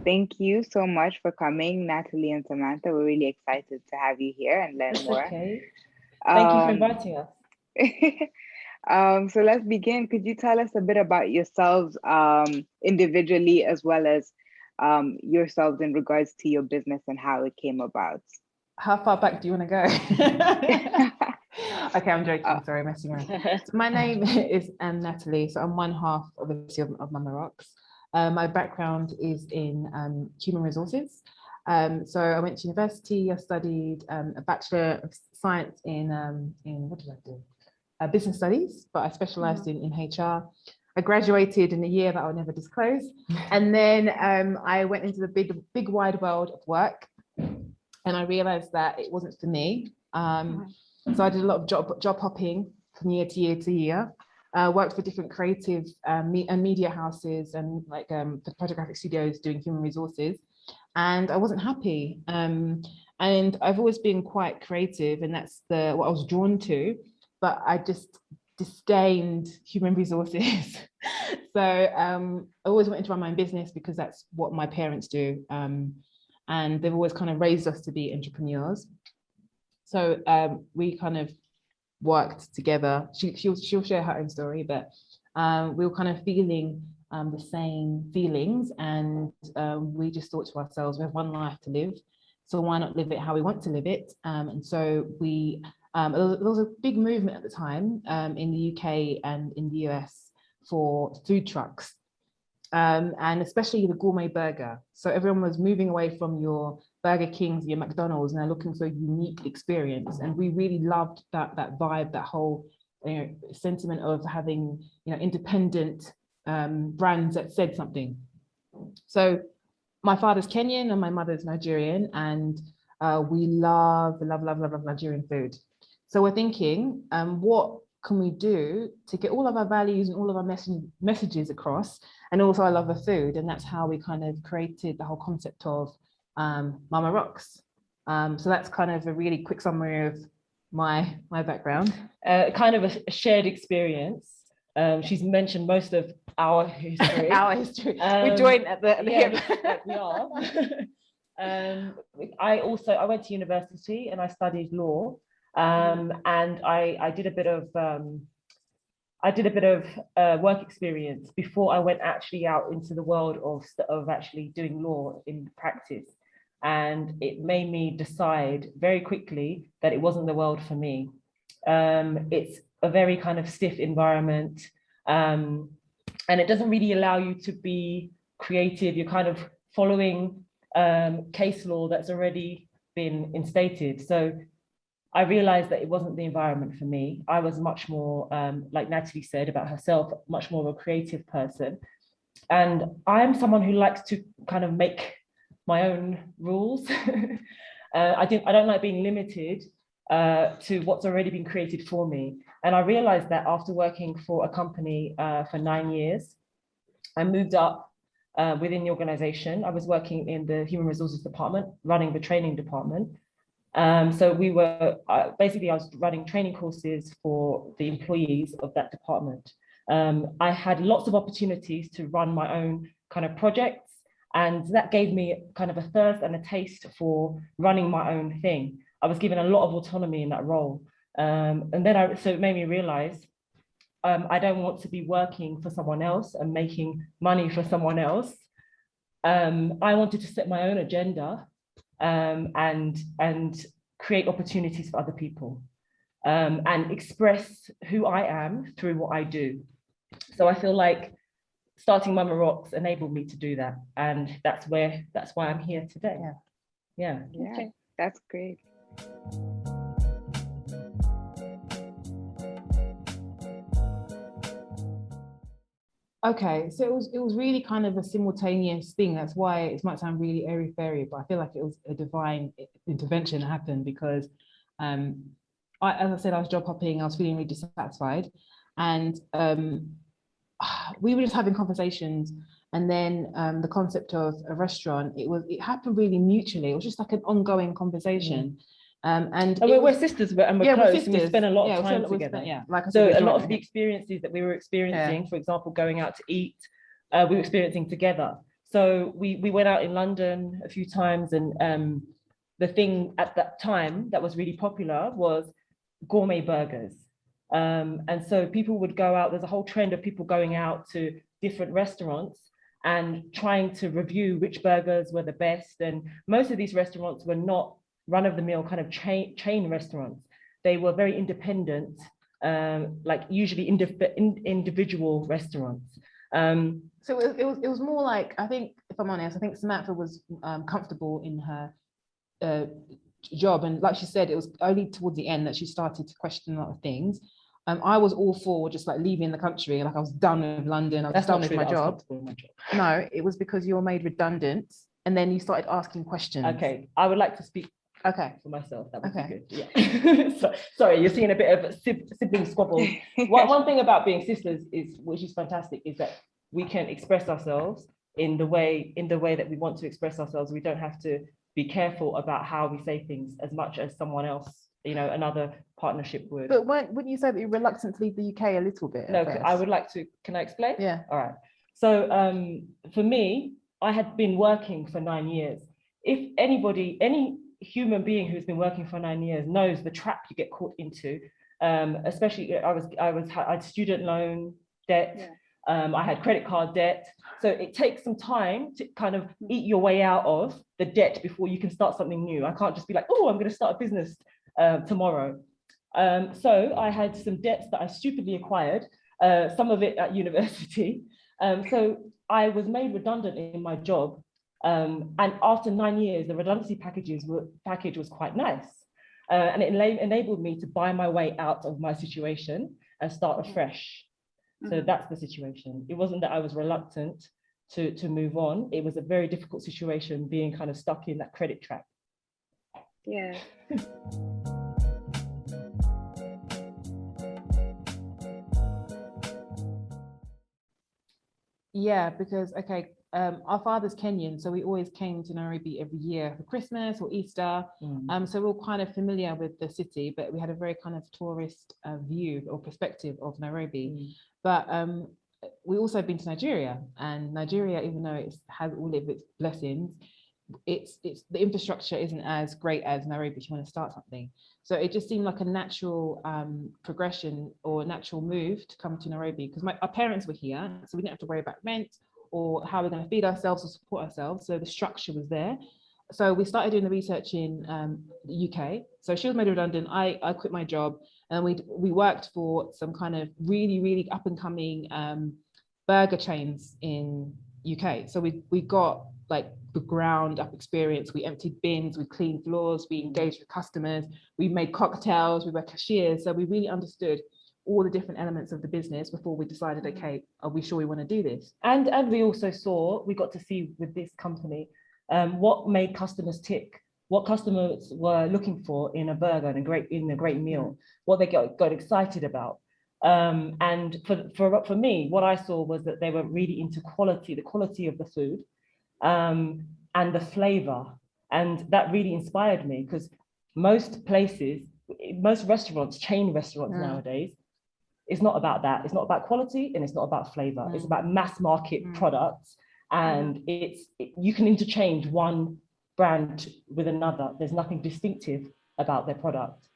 Thank you so much for coming, Natalie and Samantha. We're really excited to have you here and learn It's more. okay. Thank you for inviting us. So let's begin. Could you tell us a bit about yourselves individually, as well as yourselves in regards to your business and how it came about? How far back do you want to go? Okay, I'm joking. Sorry, messing around. So my name is Natalie. So I'm one half, obviously, of MamaRocks. My background is in human resources. So I went to university. I studied a Bachelor of Science in what did I do? Business studies, but I specialized in HR. I graduated in a year that I'll never disclose. And then I went into the big wide world of work, and I realized that it wasn't for me. So I did a lot of job hopping from year to year to year. Worked for different creative and media houses and like photographic studios doing human resources, and I wasn't happy. And I've always been quite creative, and that's what I was drawn to, but I just disdained human resources. So I always wanted to run my own business because that's what my parents do, and they've always kind of raised us to be entrepreneurs. So we kind of worked together. She'll share her own story, but we were kind of feeling the same feelings, and we just thought to ourselves, we have one life to live, so why not live it how we want to live it? And so there was a big movement at the time in the UK and in the US for food trucks, and especially the gourmet burger. So everyone was moving away from your Burger Kings, your McDonald's, and they're looking for a unique experience. And we really loved that vibe, that whole sentiment of having independent brands that said something. So my father's Kenyan and my mother's Nigerian, and we love Nigerian food. So we're thinking, what can we do to get all of our values and all of our messages across, and also I love the food, and that's how we kind of created the whole concept of MamaRocks. So that's kind of a really quick summary of my background. Kind of a shared experience. She's mentioned most of our history. Our history. We joined at the hip. We are. I went to university and I studied law, and I did a bit of work experience before I went actually out into the world of actually doing law in practice. And it made me decide very quickly that it wasn't the world for me. It's a very kind of stiff environment, and it doesn't really allow you to be creative. You're kind of following case law that's already been instated. So I realized that it wasn't the environment for me. I was much more, like Natalie said about herself, much more of a creative person. And I'm someone who likes to kind of make my own rules. I don't like being limited to what's already been created for me. And I realized that after working for a company for 9 years, I moved up within the organization. I was working in the human resources department, running the training department. So we were basically, I was running training courses for the employees of that department. I had lots of opportunities to run my own kind of projects, and that gave me kind of a thirst and a taste for running my own thing. I was given a lot of autonomy in that role. And then so it made me realize I don't want to be working for someone else and making money for someone else. I wanted to set my own agenda and create opportunities for other people, and express who I am through what I do. So I feel like starting MamaRocks enabled me to do that, and that's why I'm here today. Yeah. Okay, that's great. Okay, so it was really kind of a simultaneous thing. That's why it might sound really airy-fairy, but I feel like it was a divine intervention that happened because, as I said, I was job hopping. I was feeling really dissatisfied, and we were just having conversations. And then the concept of a restaurant, it happened really mutually. It was just like an ongoing conversation. And we're sisters, and we're close. Sisters. And we spend a lot of time together. Like I said, so a lot of the experiences that we were experiencing, for example, going out to eat, we were experiencing together. So we went out in London a few times, and the thing at that time that was really popular was gourmet burgers. And so people would go out, there's a whole trend of people going out to different restaurants and trying to review which burgers were the best. And most of these restaurants were not run-of-the-mill kind of chain restaurants. They were very independent, like usually individual restaurants. So it was more like, I think, if I'm honest, I think Samantha was comfortable in her job, and like she said, it was only towards the end that she started to question a lot of things. I was all for just like leaving the country, like I was done with London, I was done with my job. No, it was because you were made redundant, and then you started asking questions. Okay, I would like to speak. Okay, for myself, that would be good. Yeah. So, sorry, you're seeing a bit of sibling squabble. One thing about being sisters is, which is fantastic, is that we can express ourselves in the way that we want to express ourselves. We don't have to be careful about how we say things as much as someone else, another partnership would. But wouldn't you say that you're reluctant to leave the UK a little bit? No, I would like to. Can I explain? Yeah. All right. So for me, I had been working for 9 years. If any human being who's been working for 9 years knows the trap you get caught into, especially I had student loan debt. Yeah. I had credit card debt. So it takes some time to kind of eat your way out of the debt before you can start something new. I can't just be like, oh, I'm going to start a business tomorrow. So I had some debts that I stupidly acquired, some of it at university. So I was made redundant in my job. And after 9 years, the redundancy package was quite nice. And it enabled me to buy my way out of my situation and start afresh. So that's the situation. It wasn't that I was reluctant to move on. It was a very difficult situation being kind of stuck in that credit trap. Yeah. Yeah, because, okay, our father's Kenyan, so we always came to Nairobi every year for Christmas or Easter. So we're all kind of familiar with the city, but we had a very kind of tourist view or perspective of Nairobi. But we also been to Nigeria, and Nigeria, even though it has all of its blessings, it's the infrastructure isn't as great as Nairobi if you want to start something. So it just seemed like a natural progression or a natural move to come to Nairobi, because our parents were here, so we didn't have to worry about rent or how we're going to feed ourselves or support ourselves. So the structure was there. So we started doing the research in the UK. So she was made redundant. I quit my job, and we worked for some kind of really, really up and coming burger chains in UK. So we got like the ground up experience. We emptied bins, we cleaned floors, we engaged with customers, we made cocktails, we were cashiers. So we really understood all the different elements of the business before we decided, okay, are we sure we want to do this? And we also we got to see with this company what made customers tick, what customers were looking for in a burger and a great meal, what they got excited about. And for me, what I saw was that they were really into quality, the quality of the food, and the flavor. And that really inspired me, because most restaurants, chain restaurants nowadays, it's not about that. It's not about quality, and it's not about flavor. It's about mass market products. And you can interchange one brand with another. There's nothing distinctive about their product.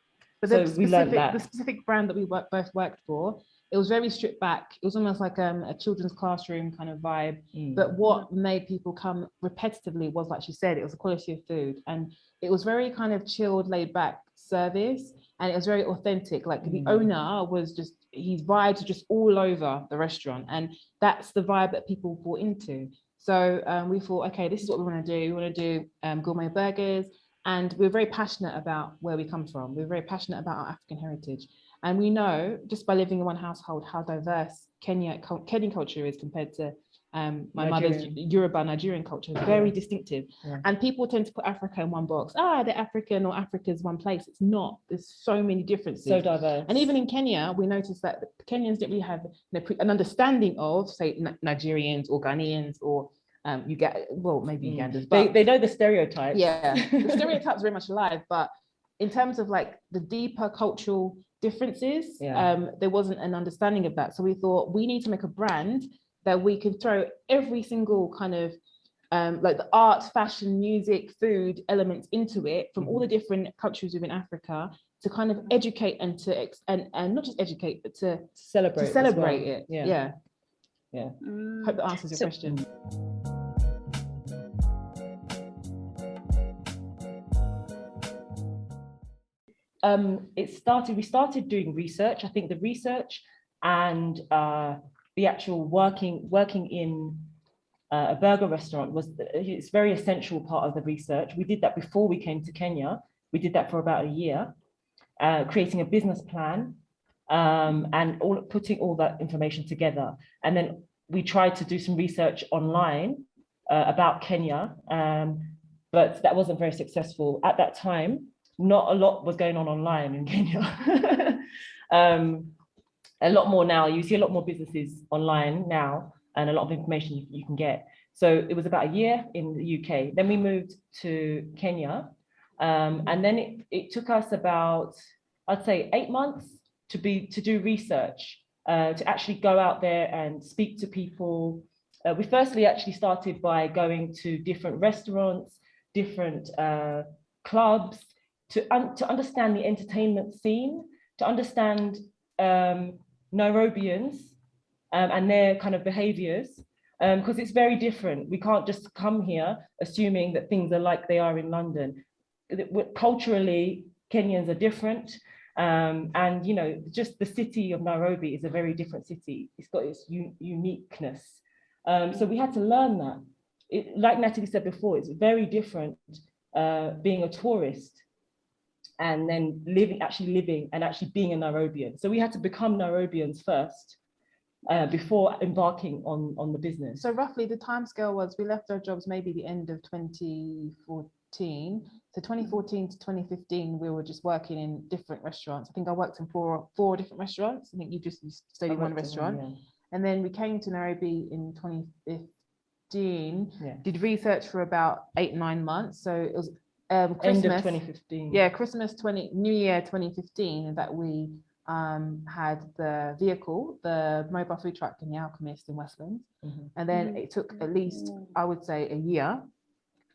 But so we learned that the specific brand that we both worked for, it was very stripped back. It was almost like a children's classroom kind of vibe. But what made people come repetitively was, like she said, it was the quality of food, and it was very kind of chilled, laid back service, and it was very authentic. Like the owner was just, his vibes were just all over the restaurant, and that's the vibe that people bought into. So we thought, okay, this is what we want to do. We want to do gourmet burgers. And we're very passionate about where we come from. We're very passionate about our African heritage. And we know, just by living in one household, how diverse Kenyan culture is compared to my mother's Yoruba Nigerian culture. It's very distinctive. Yeah. And people tend to put Africa in one box. They're African, or Africa's one place. It's not. There's so many differences. So diverse. And even in Kenya, we noticed that the Kenyans didn't really have an understanding of, say, Nigerians or Ghanaians or maybe Ugandans, but they know the stereotypes. Yeah, the stereotypes are very much alive, but in terms of like the deeper cultural differences, there wasn't an understanding of that. So we thought we need to make a brand that we can throw every single kind of like the art, fashion, music, food elements into it from all the different countries within Africa, to kind of educate and to and not just educate, but to celebrate it. Yeah. Hope that answers your question. We started doing research. I think the research and the actual working in a burger restaurant it's very essential part of the research. We did that before we came to Kenya. We did that for about a year, creating a business plan, and putting all that information together. And then we tried to do some research online about Kenya, but that wasn't very successful at that time. Not a lot was going on online in Kenya. A lot more now. You see a lot more businesses online now, and a lot of information you can get. So it was about a year in the UK. Then we moved to Kenya, and then it took us about, I'd say, 8 months to do research, to actually go out there and speak to people. We firstly actually started by going to different restaurants, different clubs, to understand the entertainment scene, to understand Nairobians and their kind of behaviors, because it's very different. We can't just come here assuming that things are like they are in London. Culturally, Kenyans are different. And, you know, just the city of Nairobi is a very different city. It's got its uniqueness. So we had to learn that. Like Natalie said before, it's very different being a tourist and then actually living and actually being a Nairobian. So we had to become Nairobians first before embarking on the business. So roughly the timescale was, we left our jobs maybe the end of 2014. So 2014 to 2015, we were just working in different restaurants. I think I worked in four different restaurants. I think you stayed in one restaurant. Yeah. And then we came to Nairobi in 2015, did research for about 8-9 months. So it was Christmas, end of 2015. Yeah, New Year 2015, that we had the vehicle, the mobile food truck in the Alchemist in Westlands. And then it took at least, I would say, a year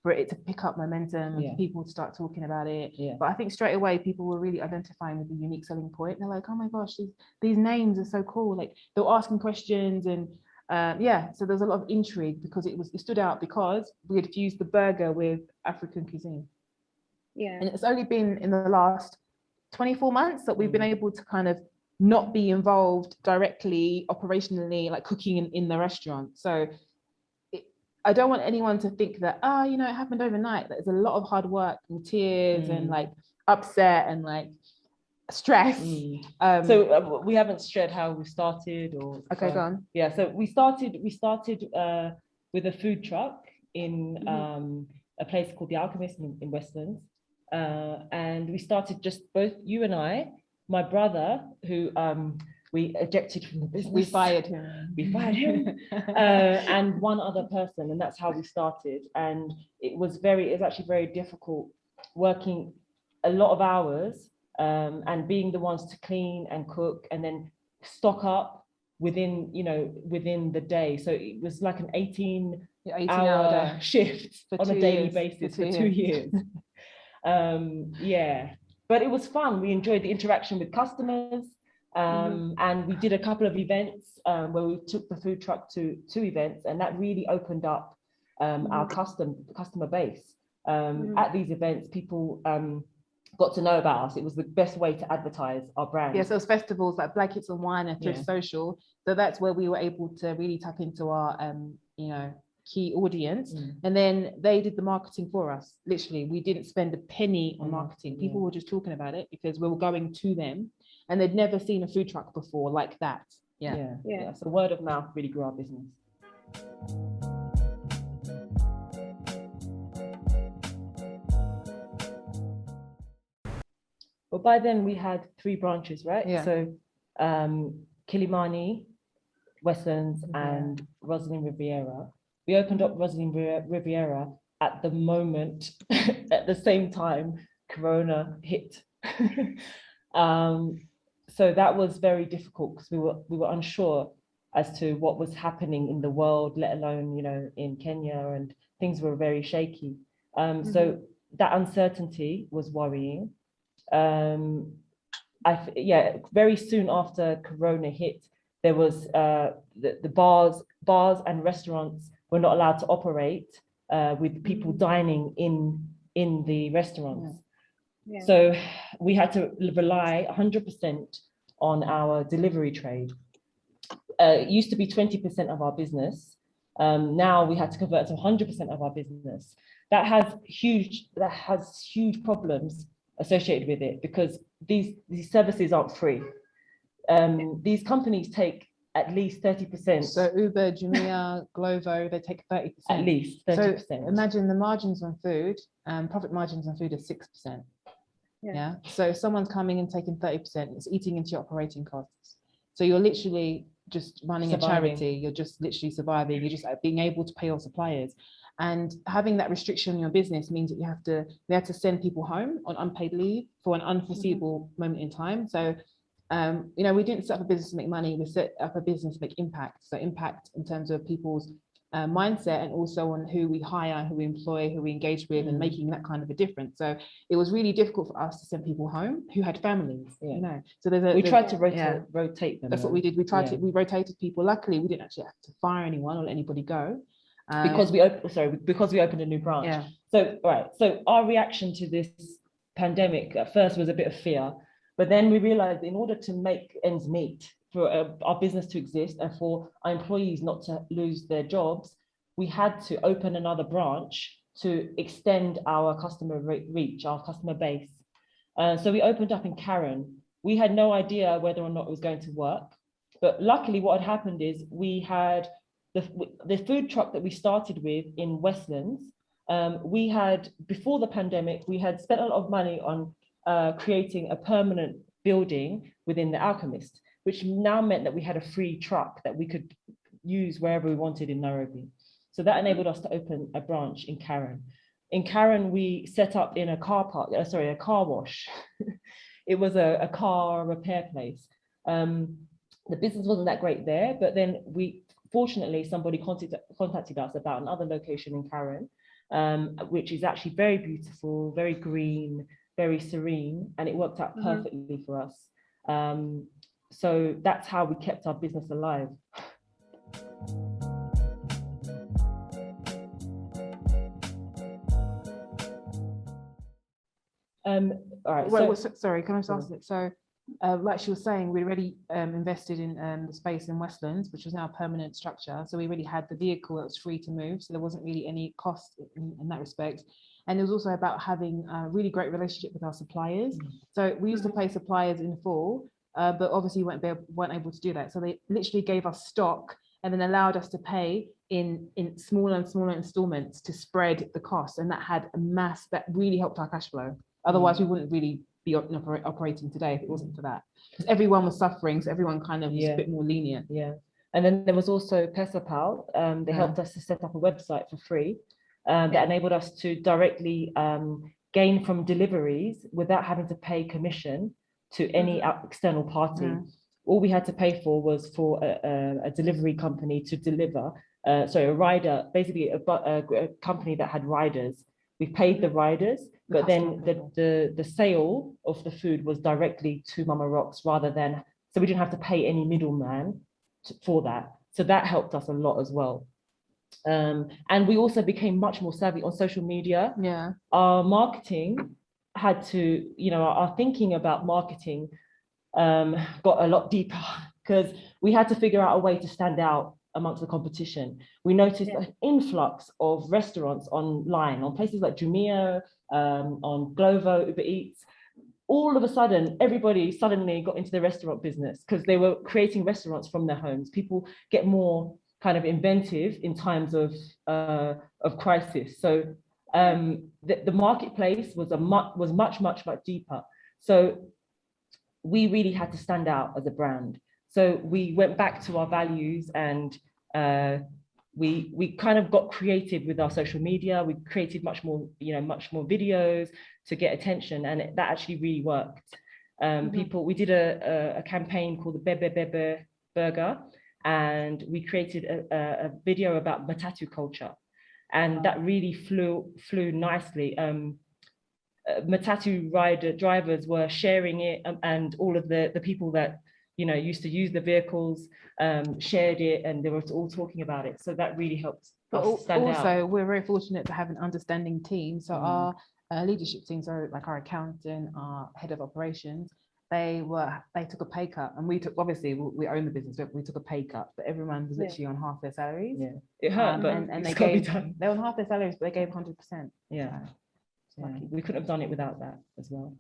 for it to pick up momentum and for people to start talking about it. But I think straight away people were really identifying with the unique selling point. They're like, oh my gosh, these names are so cool. Like, they were asking questions, and so there's a lot of intrigue because it stood out because we had fused the burger with African cuisine. And it's only been in the last 24 months that we've been able to kind of not be involved directly, operationally, like cooking in the restaurant. So I don't want anyone to think that, it happened overnight. There's a lot of hard work and tears and like upset and like stress. So we haven't shared how we started, or okay, go on. Yeah, so we started with a food truck in a place called the Alchemist in Westlands. And we started just both you and I, my brother, who we ejected from the business. We fired him. And one other person, and that's how we started. And it was actually very difficult working a lot of hours and being the ones to clean and cook and then stock up within the day. So it was like an 18-hour shift on a daily basis for 2 years. But it was fun. We enjoyed the interaction with customers, and we did a couple of events where we took the food truck to 2 events, and that really opened up our customer base. At these events, people got to know about us. It was the best way to advertise our brand. So those festivals like Black Hits and Wine and Thrift Social, so that's where we were able to really tap into our key audience, and then they did the marketing for us. Literally, we didn't spend a penny on marketing. People were just talking about it because we were going to them, and they'd never seen a food truck before like that. So word of mouth really grew our business. Well, by then we had 3 branches, right? So Kilimani, Westlands, and Rosalind Riviera. We opened up Rosalind Riviera at the moment, at the same time Corona hit. So that was very difficult because we were unsure as to what was happening in the world, let alone, in Kenya and things were very shaky. So that uncertainty was worrying. Very soon after Corona hit, there was the bars and restaurants were not allowed to operate with people dining in the restaurants. Yeah. So we had to rely 100% on our delivery trade. It used to be 20% of our business. Now we had to convert to 100% of our business. That has huge problems associated with it, because these services aren't free. These companies take at least 30%. So Uber, Jumia, Glovo, they take 30%. At least 30%. So imagine the margins on food, profit margins on food are 6%. Yeah. So if someone's coming and taking 30%, it's eating into your operating costs. So you're literally just running a charity. You're just literally surviving. You're just being able to pay your suppliers. And having that restriction in your business means that we had to send people home on unpaid leave for an unforeseeable moment in time. So, we didn't set up a business to make money. We set up a business to make impact. So impact in terms of people's mindset, and also on who we hire, who we employ, who we engage with, and making that kind of a difference. So it was really difficult for us to send people home who had families, So we tried to rotate them. That's what we did. We rotated people. Luckily, we didn't actually have to fire anyone or let anybody go. Because we opened a new branch. Yeah. So our reaction to this pandemic at first was a bit of fear, but then we realized in order to make ends meet, for our business to exist and for our employees not to lose their jobs, we had to open another branch to extend our customer reach, our customer base. So we opened up in Karen. We had no idea whether or not it was going to work, but luckily what had happened is we had the food truck that we started with in Westlands. We had, before the pandemic, we had spent a lot of money on creating a permanent building within the Alchemist, which now meant that we had a free truck that we could use wherever we wanted in Nairobi. So that enabled us to open a branch in Karen. In Karen, we set up in a car wash. It was a car repair place. The business wasn't that great there, but then fortunately, somebody contacted us about another location in Karen, which is actually very beautiful, very green, very serene, and it worked out perfectly for us. So that's how we kept our business alive. All right. Sorry, can I just ask it? So, like she was saying, we already invested in the space in Westlands, which was now a permanent structure. So we already had the vehicle that was free to move. So there wasn't really any cost in that respect. And it was also about having a really great relationship with our suppliers. So we used to pay suppliers in full, but obviously weren't able to do that. So they literally gave us stock and then allowed us to pay in smaller and smaller installments to spread the cost. And that had that really helped our cash flow. Otherwise, we wouldn't really be operating today if it wasn't for that. Because everyone was suffering, so everyone kind of was a bit more lenient. Yeah. And then there was also PesaPal. They helped us to set up a website for free that enabled us to directly gain from deliveries without having to pay commission to any external party. All we had to pay for was for a delivery company to deliver, a rider, basically a company that had riders. We paid the riders, but then the sale of the food was directly to MamaRocks rather than, so we didn't have to pay any middleman for that. So that helped us a lot as well. And we also became much more savvy on social media. Yeah. Our marketing had to, our thinking about marketing got a lot deeper because we had to figure out a way to stand out amongst the competition. We noticed an influx of restaurants online, on places like Jumia, on Glovo, Uber Eats. All of a sudden, everybody suddenly got into the restaurant business because they were creating restaurants from their homes. People get more kind of inventive in times of crisis. So the marketplace was much deeper. So we really had to stand out as a brand. So we went back to our values and we kind of got creative with our social media. We created much more videos to get attention, and that actually really worked. We did a campaign called the Bebe Burger, and we created a video about matatu culture. and that really flew nicely. Matatu drivers were sharing it, and all of the people that used to use the vehicles shared it, and they were all talking about it. So that really helped us stand out. Also, we're very fortunate to have an understanding team. So our leadership teams are like our accountant, our head of operations. They took a pay cut, and we took, obviously we own the business, but we took a pay cut, but everyone was literally on half their salaries. Yeah, it hurt, but and they were on half their salaries, but they gave 100%. Yeah. So, we couldn't have done it without that as well.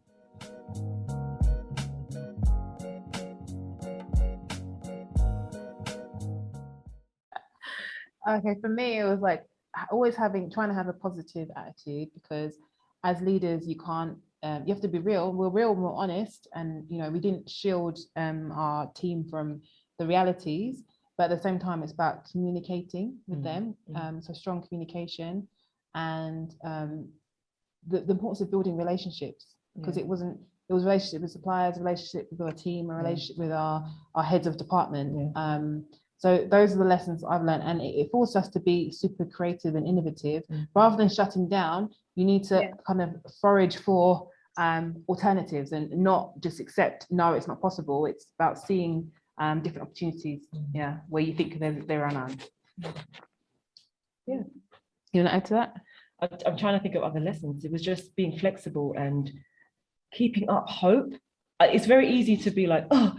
Okay, for me, it was like always trying to have a positive attitude, because as leaders, you can't, you have to be real. We're real, we're honest, and we didn't shield our team from the realities, but at the same time, it's about communicating with them. So strong communication, and the importance of building relationships, because it was relationship with suppliers, relationship with our team, a relationship with our heads of department. So those are the lessons I've learned, and it forced us to be super creative and innovative. Rather than shutting down, you need to kind of forage for alternatives and not just accept, no, it's not possible. It's about seeing different opportunities, where you think there are none. Yeah. You want to add to that? I'm trying to think of other lessons. It was just being flexible and keeping up hope. It's very easy to be like, oh,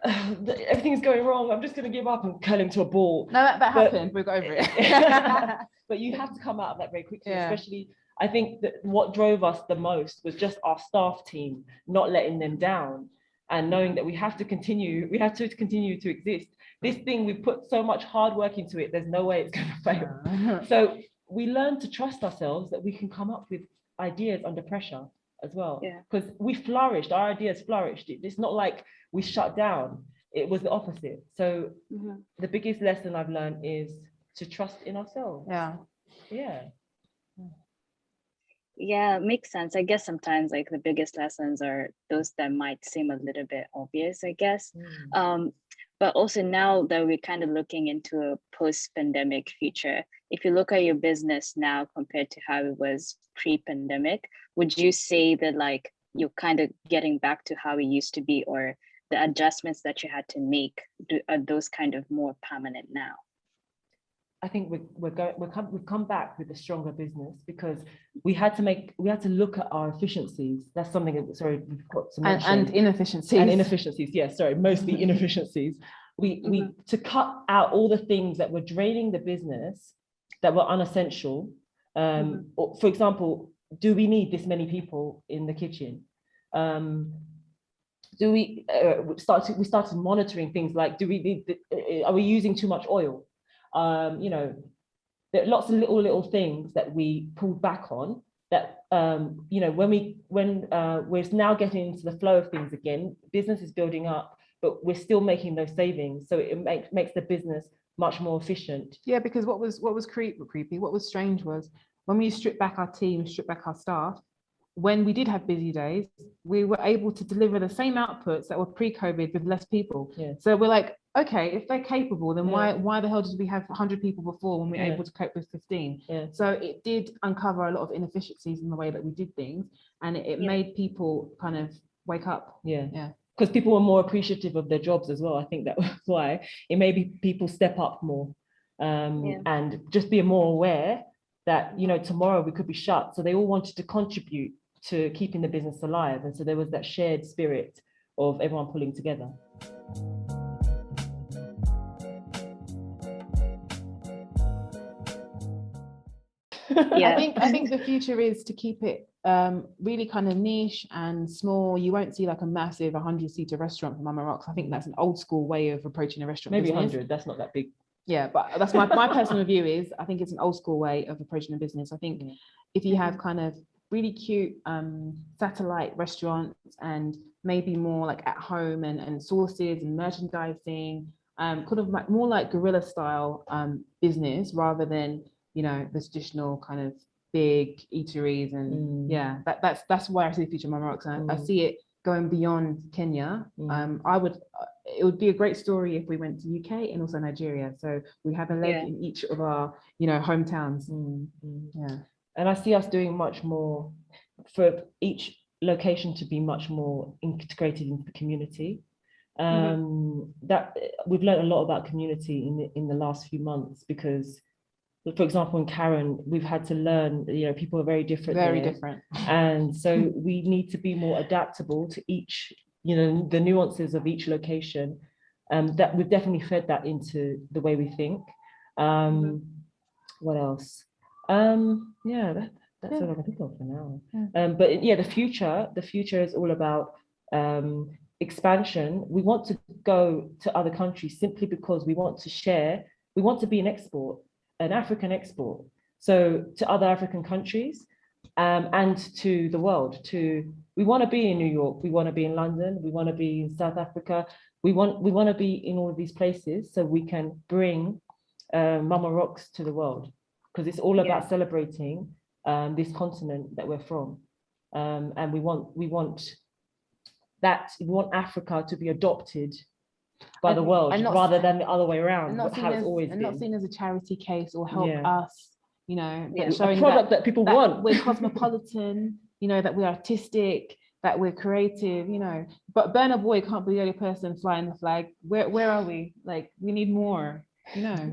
everything's going wrong, I'm just going to give up and curl into a ball. No, that happened. We got over it. But you have to come out of that very quickly. Especially, I think that what drove us the most was just our staff team, not letting them down, and knowing that we have to continue to exist. This thing, we put so much hard work into it, there's no way it's going to fail. So we learned to trust ourselves, that we can come up with ideas under pressure as well, because we flourished, our ideas flourished. It's not like we shut down, it was the opposite. So the biggest lesson I've learned is to trust in ourselves. Yeah, makes sense. I guess sometimes like the biggest lessons are those that might seem a little bit obvious, I guess. But also now that we're kind of looking into a post-pandemic future, if you look at your business now compared to how it was pre-pandemic, would you say that like you're kind of getting back to how it used to be, or the adjustments that you had to make, are those kind of more permanent now? I think we've come back with a stronger business, because we had to look at our efficiencies. That's something that, sorry, we've got to mention. And inefficiencies. Yes, sorry, mostly inefficiencies. We to cut out all the things that were draining the business, that were unessential. Or, for example, do we need this many people in the kitchen? Do we started monitoring things like, do we need, are we using too much oil? There are lots of little things that we pulled back on, that when we're now getting into the flow of things again, business is building up, but we're still making those savings, so it makes the business much more efficient. Yeah, because what was creepy, what was strange was when we stripped back our team, stripped back our staff, when we did have busy days, we were able to deliver the same outputs that were pre-COVID with less people. So we're like, okay, if they're capable, then why the hell did we have 100 people before when we were able to cope with 15? So it did uncover a lot of inefficiencies in the way that we did things, and it made people kind of wake up. Because people were more appreciative of their jobs as well. I think that was why it made people step up more, and just be more aware that tomorrow we could be shut. So they all wanted to contribute to keeping the business alive, and so there was that shared spirit of everyone pulling together. I think the future is to keep it really kind of niche and small. You won't see like a massive 100-seater restaurant for MamaRocks. I think that's an old school way of approaching a restaurant. Maybe business. 100, that's not that big. Yeah, but that's my personal view is I think it's an old school way of approaching a business. I think if you have kind of really cute satellite restaurants, and maybe more like at home and sauces and merchandising, kind of like more like guerrilla style business, rather than the traditional kind of big eateries, and that's why I see the future of MamaRocks, and I see it going beyond Kenya. it would be a great story if we went to UK and also Nigeria. So we have a leg in each of our, hometowns. Yeah. And I see us doing much more for each location to be much more integrated into the community. That we've learned a lot about community in the last few months, because, for example, in Karen, we've had to learn, people are very different. Very different. And so we need to be more adaptable to each, the nuances of each location. That we've definitely fed that into the way we think. What else? That's all I can think of for now. But yeah, the future is all about expansion. We want to go to other countries simply because we want to share. We want to be an African export. So to other African countries, and to the world. We want to be in New York. We want to be in London. We want to be in South Africa. We want to be in all of these places so we can bring MamaRocks to the world, because it's all about celebrating this continent that we're from, and we want Africa to be adopted by the world rather than the other way around. Not seen as a charity case or help us, showing a product that people want. We're cosmopolitan, that we're artistic, that we're creative, But Burna Boy can't be the only person flying the flag. Where are we? Like, we need more, Yeah.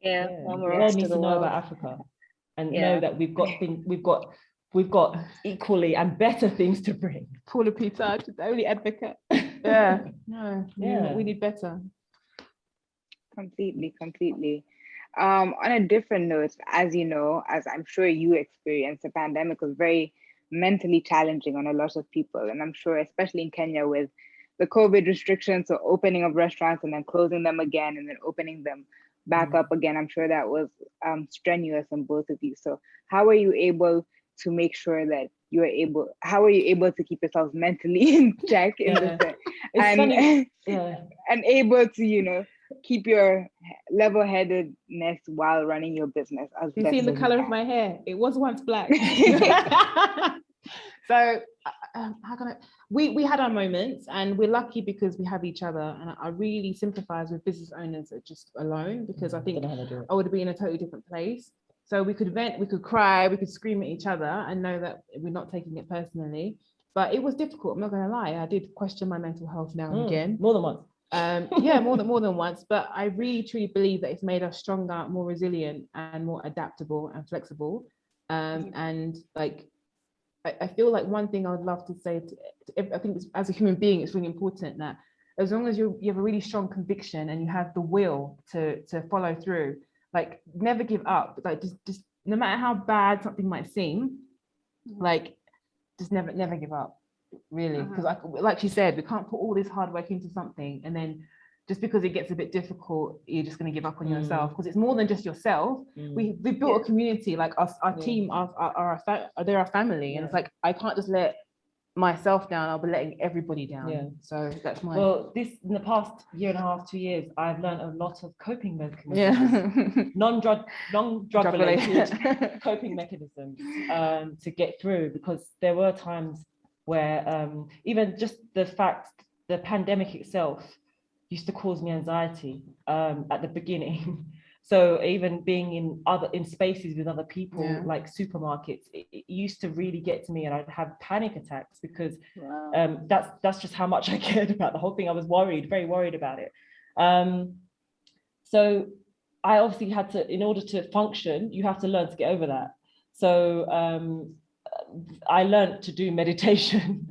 The world needs to know about Africa and know that we've got equally and better things to bring. Paula Peter, the only advocate. We need better. Completely. On a different note, as you know, as I'm sure you experienced, the pandemic was very mentally challenging on a lot of people. And I'm sure, especially in Kenya, with the COVID restrictions, so opening of restaurants and then closing them again and then opening them back up again, I'm sure that was strenuous on both of you. So how are you able to make sure that how are you able to keep yourselves mentally in check and able to, keep your level-headedness while running your business? You see the color of my hair? It was once black. So how can we had our moments, and we're lucky because we have each other, and I really sympathize with business owners that just alone, because I think I would be in a totally different place. So we could vent, we could cry, we could scream at each other and know that we're not taking it personally. But it was difficult, I'm not gonna lie. I did question my mental health now and again. More than once. More than once. But I really truly believe that it's made us stronger, more resilient, and more adaptable and flexible. And like, I feel like one thing I would love to say I think as a human being, it's really important that as long as you have a really strong conviction and you have the will to follow through, like, never give up. Like, just no matter how bad something might seem, like, just never give up, really. Because like she said, we can't put all this hard work into something and then just because it gets a bit difficult, you're just going to give up on yourself, because it's more than just yourself. We've built a community, like our team, they're our family, and it's like, I can't just let myself down. I'll be letting everybody down. So that's my in the past year and a half, 2 years, I've learned a lot of coping mechanisms, non-drug related coping mechanisms to get through, because there were times where even just the pandemic itself used to cause me anxiety at the beginning. So even being in spaces with other people, like supermarkets, it used to really get to me, and I'd have panic attacks because that's just how much I cared about the whole thing. I was very worried about it. So I obviously had to, in order to function, you have to learn to get over that. So I learned to do meditation.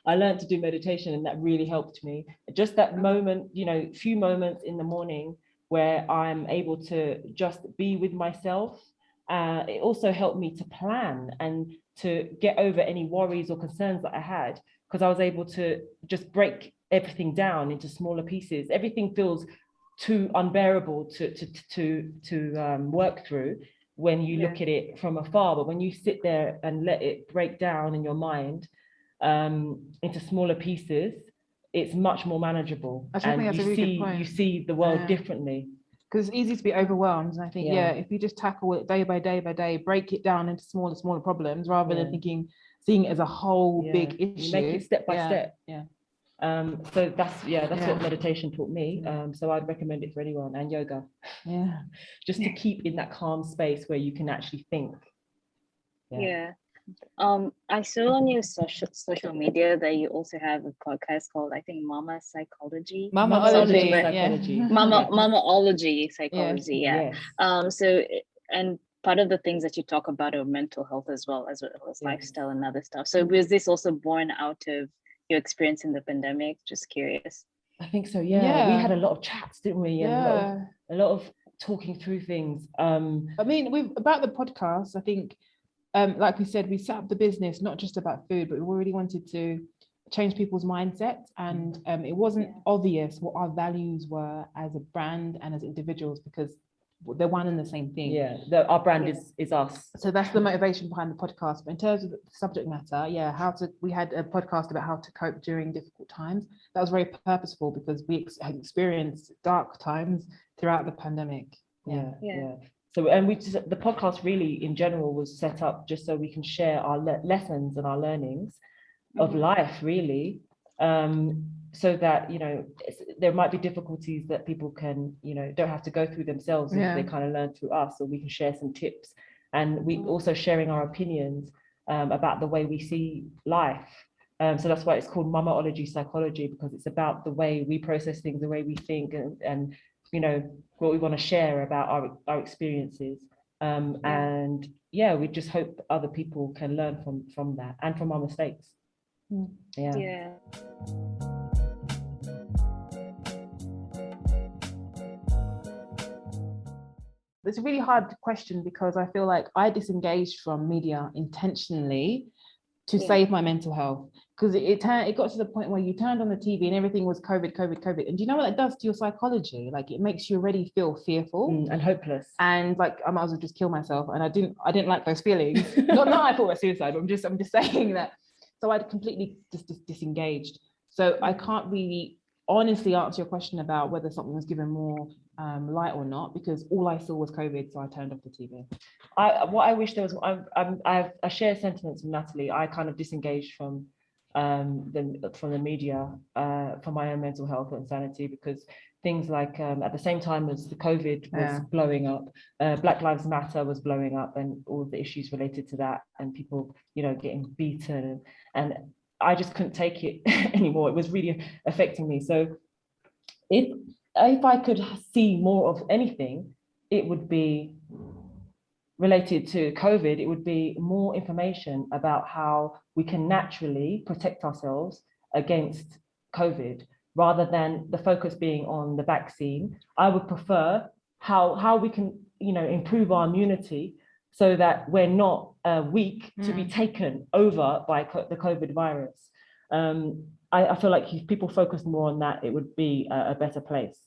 I learned to do meditation, and that really helped me. Just that moment, few moments in the morning where I'm able to just be with myself. It also helped me to plan and to get over any worries or concerns that I had, because I was able to just break everything down into smaller pieces. Everything feels too unbearable to work through when you look at it from afar, but when you sit there and let it break down in your mind into smaller pieces, it's much more manageable. And you see the world differently. Because it's easy to be overwhelmed, and I think if you just tackle it day by day, break it down into smaller problems rather than seeing it as a whole big issue. You make it step by step. So that's what meditation taught me. So I'd recommend it for anyone, and yoga. Yeah. Just to keep in that calm space where you can actually think. Yeah. I saw on your social media that you also have a podcast called, I think, Mama Psychology. Mamaology. Psychology. Mamaology Psychology. Yes. So, and part of the things that you talk about are mental health as well as lifestyle and other stuff. So was this also born out of your experience in the pandemic? Just curious. I think so. Yeah. We had a lot of chats, didn't we? And a lot of talking through things. I mean, about the podcast, I think, like we said, we set up the business not just about food, but we really wanted to change people's mindset, and it wasn't obvious what our values were as a brand and as individuals, because they're one and the same thing. Our brand is us. So that's the motivation behind the podcast. But in terms of the subject matter, we had a podcast about how to cope during difficult times. That was very purposeful because we had experienced dark times throughout the pandemic. So, and the podcast really in general was set up just so we can share our lessons and our learnings of life, really, so that, there might be difficulties that people can, don't have to go through themselves if they kind of learn through us, or we can share some tips. And we also sharing our opinions about the way we see life. So that's why it's called Mamaology Psychology, because it's about the way we process things, the way we think, and what we want to share about our experiences. And we just hope other people can learn from that and from our mistakes. It's a really hard question because I feel like I disengaged from media intentionally to save my mental health, because it got to the point where you turned on the TV and everything was COVID. And do you know what that does to your psychology? Like, it makes you already feel fearful and hopeless, and like I might as well just kill myself. And I didn't like those feelings. not I thought about suicide, but I'm just saying that. So I'd completely just disengaged. So I can't really honestly answer your question about whether something was given more light or not, because all I saw was COVID, so I turned off the TV. What I wish there was, I share sentiments with Natalie. I kind of disengaged from the media for my own mental health and sanity, because things like at the same time as the COVID was blowing up, Black Lives Matter was blowing up, and all the issues related to that, and people, getting beaten, and I just couldn't take it anymore. It was really affecting me. So if I could see more of anything, it would be related to COVID. It would be more information about how we can naturally protect ourselves against COVID, rather than the focus being on the vaccine. I would prefer how we can, improve our immunity so that we're not weak to be taken over by the COVID virus. I feel like if people focused more on that, it would be a better place.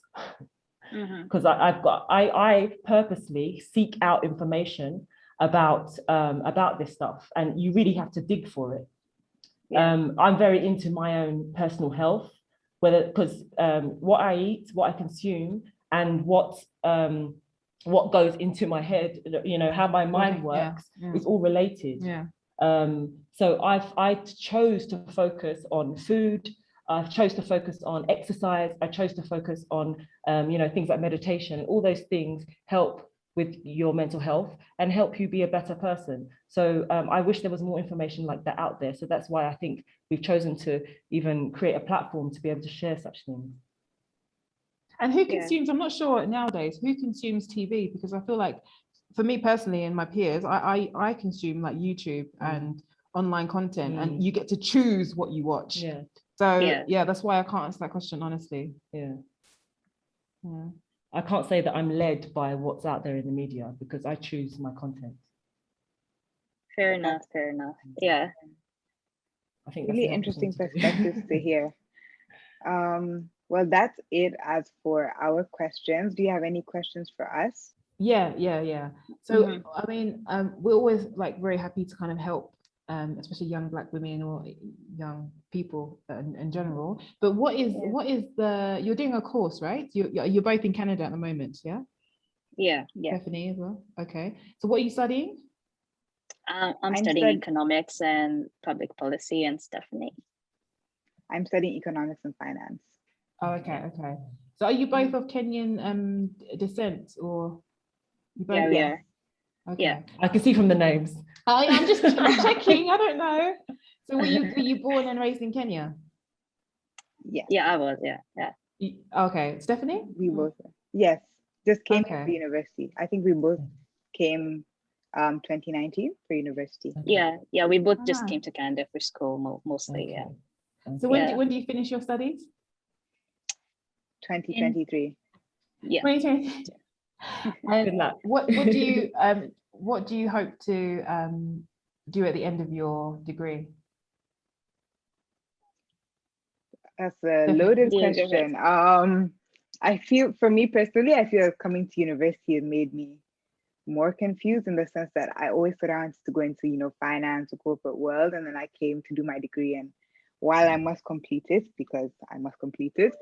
Because I purposely seek out information about this stuff, and you really have to dig for it. I'm very into my own personal health, because what I eat, what I consume, and what goes into my head, how my mind works, is all related. So I chose to focus on food. I chose to focus on exercise. I chose to focus on, things like meditation. All those things help with your mental health and help you be a better person. So I wish there was more information like that out there. So that's why I think we've chosen to even create a platform to be able to share such things. And who consumes, I'm not sure nowadays, who consumes TV? Because I feel like, for me personally and my peers, I consume like YouTube and online content, and you get to choose what you watch. So that's why I can't answer that question, honestly. I can't say that I'm led by what's out there in the media, because I choose my content. Fair enough. Yeah. I think really interesting perspectives to hear. Well, that's it as for our questions. Do you have any questions for us? Yeah. So I mean, we're always like very happy to kind of help, especially young Black women or young people in general. But what is you're doing a course, right? You're both in Canada at the moment, yeah? Yeah. Stephanie as well. Okay. So what are you studying? I'm studying economics and public policy, and Stephanie. I'm studying economics and finance. Oh, okay, okay. So are you both of Kenyan descent, or you both? Yeah, we Yes. are. Okay. Yeah. I can see from the names. I'm just checking. I don't know. So were you born and raised in Kenya? Yes, Yeah, I was. Yeah, yeah. Okay, Stephanie? we both were. Yes, just came Okay. for university. I think we both came 2019 for university. Yeah, yeah. We both just Ah. came to Canada for school mostly. Yeah. So Yeah. when do you finish your studies? 2023. Yeah. 2020. Good And luck. what do you hope to do at the end of your degree? That's a Definitely. loaded Yeah, go ahead. question. I feel, for me personally, I feel coming to university has made me more confused in the sense that I always thought I wanted to go into, finance or corporate world, and then I came to do my degree. And while I must complete it, because I must complete it,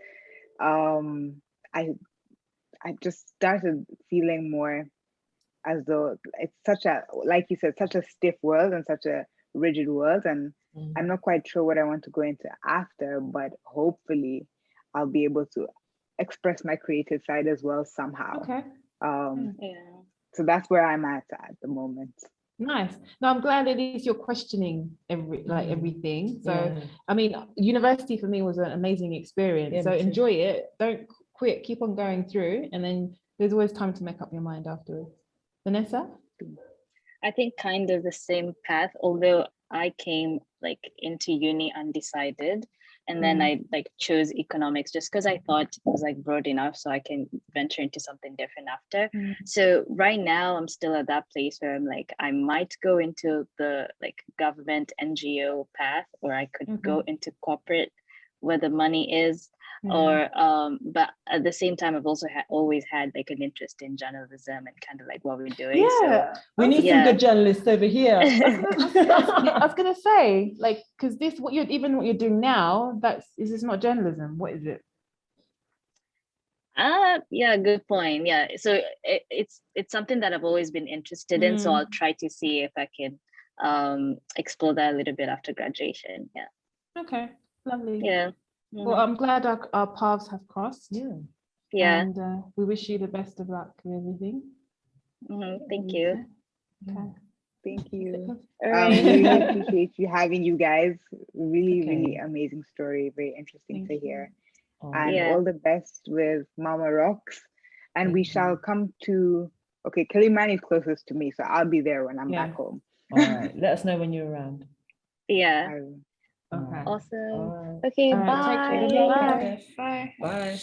I just started feeling more as though it's such a, like you said, such a stiff world and such a rigid world. And I'm not quite sure what I want to go into after, but hopefully I'll be able to express my creative side as well somehow. Okay. Yeah. So that's where I'm at the moment. Nice. No, I'm glad at least you're questioning everything. So Yeah. I mean, university for me was an amazing experience. Yeah, So me too. enjoy it. Don't quit. Keep on going through, and then there's always time to make up your mind afterwards. Vanessa? I think kind of the same path, although I came like into uni undecided, and then I like chose economics just because I thought it was like broad enough so I can venture into something different after. So right now I'm still at that place where I'm like, I might go into the like government NGO path, or I could go into corporate where the money is. Or but at the same time I've also always had like an interest in journalism and kind of like what we're doing. Yeah, So We need some good journalists over here. I was gonna say, like, because what you're doing now, is this not journalism? What is it? Yeah, good point. Yeah, so it's something that I've always been interested in, so I'll try to see if I can explore that a little bit after graduation. Yeah. Okay, lovely. Yeah. Well, I'm glad our paths have crossed. Yeah. And we wish you the best of luck with everything. Thank you. Okay. Thank you. All We right. really appreciate you having you guys. Really, Okay. really amazing story. Very interesting to hear. And Yeah. all the best with MamaRocks. And we Thank shall come to, okay, Kilimani is closest to me, so I'll be there when I'm back home. All right. Let us know when you're around. Yeah. I- Okay. Awesome. All right. Okay, All right, take care. bye. Bye. Bye. Bye.